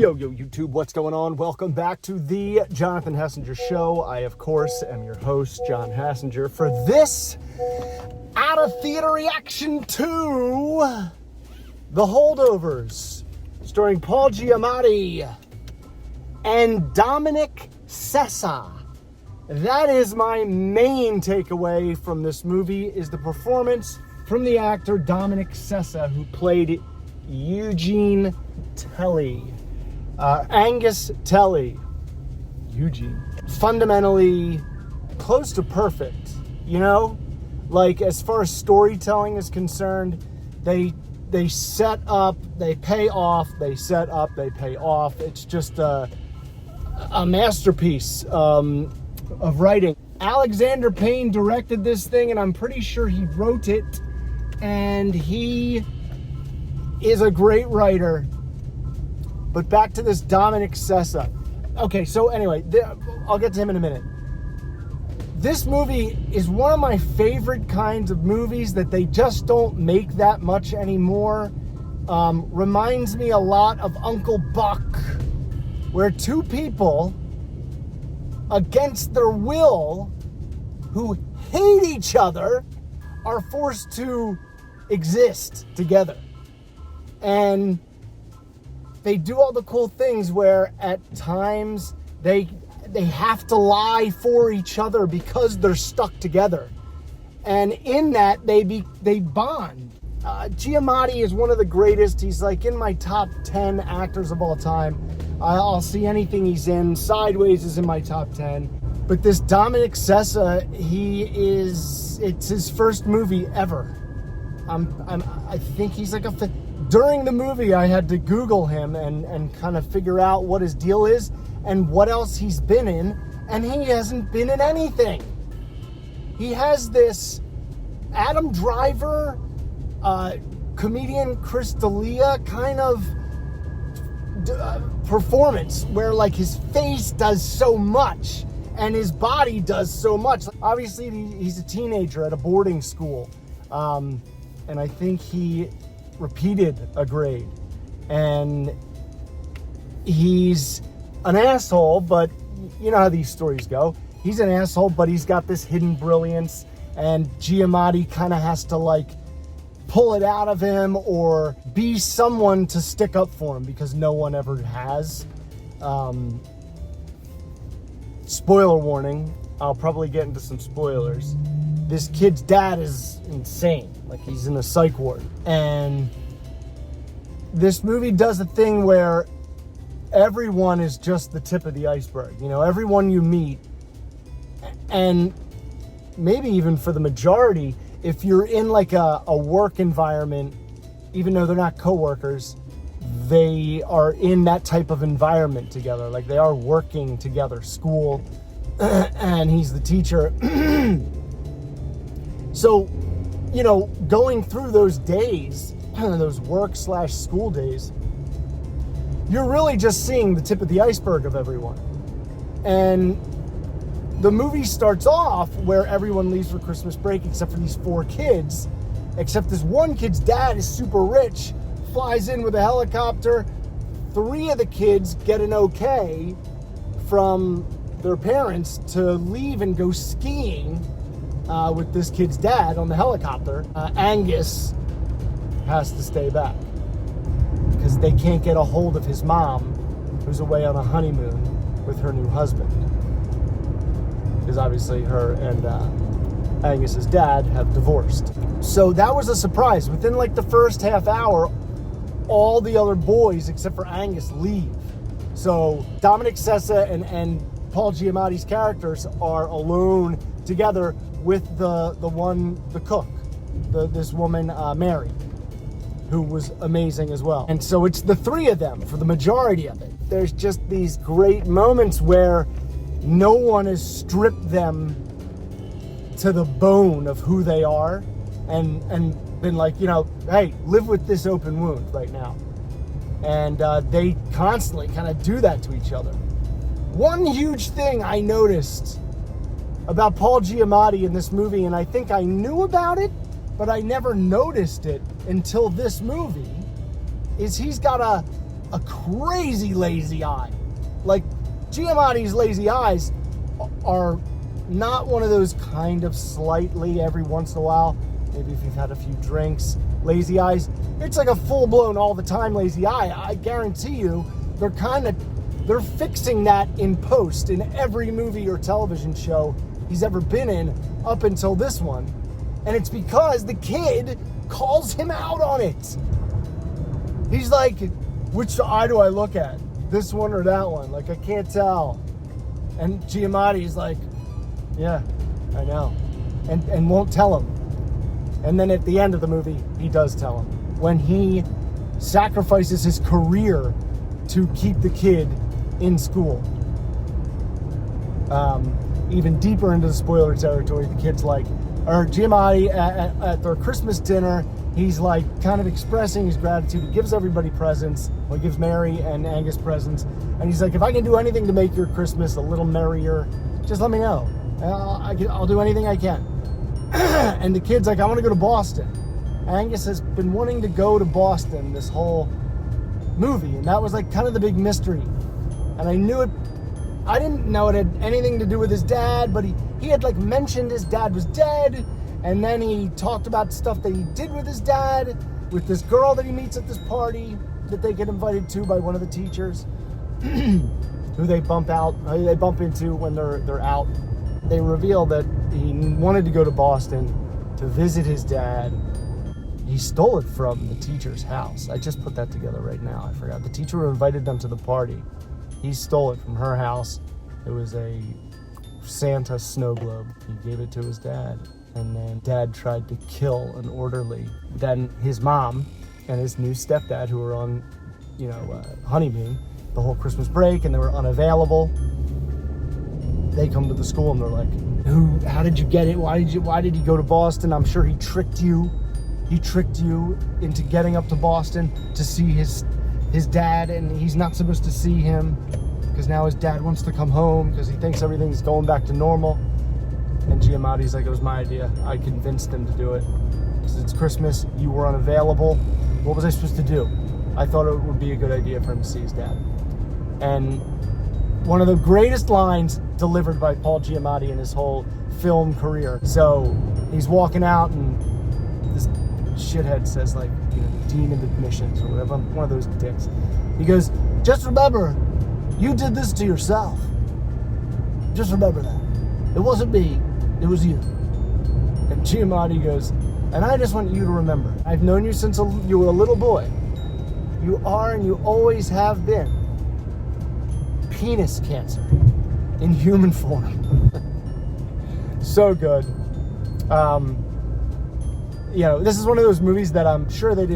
Yo, YouTube, what's going on? Welcome back to the Jonathan Hessinger Show. I, of course, am your host, John Hessinger, for this out-of-theater reaction to The Holdovers, starring Paul Giamatti and Dominic Sessa. That is my main takeaway from this movie, is the performance from the actor Dominic Sessa, who played Eugene Telly. Angus Telly. Eugene. Fundamentally close to perfect, you know? Like, as far as storytelling is concerned, they set up, they pay off, they set up, they pay off. It's just a masterpiece of writing. Alexander Payne directed this thing, and I'm pretty sure he wrote it, and he is a great writer. But back to this Dominic Sessa. Okay, so anyway, I'll get to him in a minute. This movie is one of my favorite kinds of movies that they just don't make that much anymore. Reminds me a lot of Uncle Buck, where two people, against their will, who hate each other, are forced to exist together. And they do all the cool things where at times they have to lie for each other because they're stuck together. And in that, they bond. Giamatti is one of the greatest. He's like in my top 10 actors of all time. I'll see anything he's in. Sideways is in my top 10. But this Dominic Sessa, it's his first movie ever. I think he's like during the movie, I had to Google him and kind of figure out what his deal is and what else he's been in, and he hasn't been in anything. He has this Adam Driver, comedian Chris D'Elia kind of performance where like his face does so much and his body does so much. Obviously, he's a teenager at a boarding school, and I think he repeated a grade, and he's an asshole, but you know how these stories go. He's an asshole, but he's got this hidden brilliance, and Giamatti kind of has to like pull it out of him or be someone to stick up for him because no one ever has. Spoiler warning, I'll probably get into some spoilers. This kid's dad is insane. Like, he's in a psych ward. And this movie does a thing where everyone is just the tip of the iceberg. You know, everyone you meet, and maybe even for the majority, if you're in like a work environment, even though they're not coworkers, they are in that type of environment together. Like, they are working together, school, and he's the teacher. So, you know, going through those days, those work/school days, you're really just seeing the tip of the iceberg of everyone. And the movie starts off where everyone leaves for Christmas break except for these four kids, except this one kid's dad is super rich, flies in with a helicopter. Three of the kids get an okay from their parents to leave and go skiing with this kid's dad on the helicopter. Angus has to stay back because they can't get a hold of his mom, who's away on a honeymoon with her new husband. Because obviously her and Angus's dad have divorced. So that was a surprise. Within like the first half hour, all the other boys except for Angus leave. So Dominic Sessa and Paul Giamatti's characters are alone together with the cook, this woman, Mary, who was amazing as well. And so it's the three of them for the majority of it. There's just these great moments where no one has stripped them to the bone of who they are and been like, you know, hey, live with this open wound right now. And they constantly kind of do that to each other. One huge thing I noticed about Paul Giamatti in this movie, and I think I knew about it, but I never noticed it until this movie, is he's got a a crazy lazy eye. Like, Giamatti's lazy eyes are not one of those kind of slightly every once in a while, maybe if you've had a few drinks, lazy eyes. It's like a full-blown all the time lazy eye. I guarantee you they're fixing that in post in every movie or television show he's ever been in up until this one. And it's because the kid calls him out on it. He's like, which eye do I look at? This one or that one? Like, I can't tell. And Giamatti's like, yeah, I know. And won't tell him. And then at the end of the movie, he does tell him. When he sacrifices his career to keep the kid in school. Even deeper into the spoiler territory, the kid's like, or Giamatti at their Christmas dinner, he's like kind of expressing his gratitude. He gives everybody presents. Well, he gives Mary and Angus presents. And he's like, if I can do anything to make your Christmas a little merrier, just let me know. I'll do anything I can. And the kid's like, I want to go to Boston. Angus has been wanting to go to Boston this whole movie. And that was like kind of the big mystery. And I knew it. I didn't know it had anything to do with his dad, but he had like mentioned his dad was dead, and then he talked about stuff that he did with his dad, with this girl that he meets at this party that they get invited to by one of the teachers, who they bump into when they're out. They reveal that he wanted to go to Boston to visit his dad. He stole it from the teacher's house. I just put that together right now. I forgot. The teacher who invited them to the party. He stole it from her house. It was a Santa snow globe. He gave it to his dad. And then Dad tried to kill an orderly. Then his mom and his new stepdad, who were on, honeymoon the whole Christmas break, and they were unavailable. They come to the school and they're like, how did you get it? Why did you go to Boston? I'm sure he tricked you. He tricked you into getting up to Boston to see his dad, and he's not supposed to see him because now his dad wants to come home because he thinks everything's going back to normal. And Giamatti's like, it was my idea. I convinced him to do it. Because it's Christmas, you were unavailable. What was I supposed to do? I thought it would be a good idea for him to see his dad. And one of the greatest lines delivered by Paul Giamatti in his whole film career. So he's walking out and this shithead says like, Dean of Admissions or whatever, one of those dicks. He goes, just remember, you did this to yourself. Just remember that. It wasn't me, it was you. And Giamatti goes, and I just want you to remember, I've known you since you were a little boy. You are and you always have been penis cancer in human form. So good. This is one of those movies that I'm sure it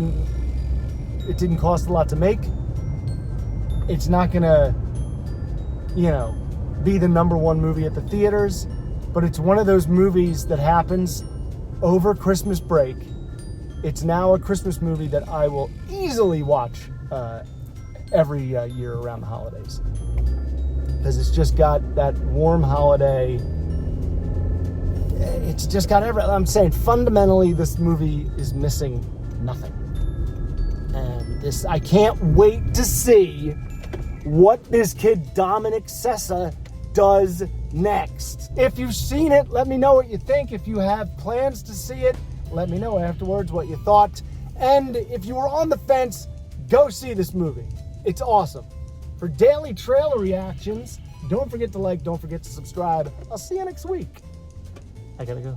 didn't cost a lot to make. It's not gonna, be the number one movie at the theaters, but it's one of those movies that happens over Christmas break. It's now a Christmas movie that I will easily watch every year around the holidays. Because it's just got that warm holiday. It's just got I'm saying fundamentally this movie is missing nothing. And I can't wait to see what this kid Dominic Sessa does next. If you've seen it, let me know what you think. If you have plans to see it, let me know afterwards what you thought. And if you were on the fence, go see this movie. It's awesome. For daily trailer reactions, don't forget to like, don't forget to subscribe. I'll see you next week. I gotta go.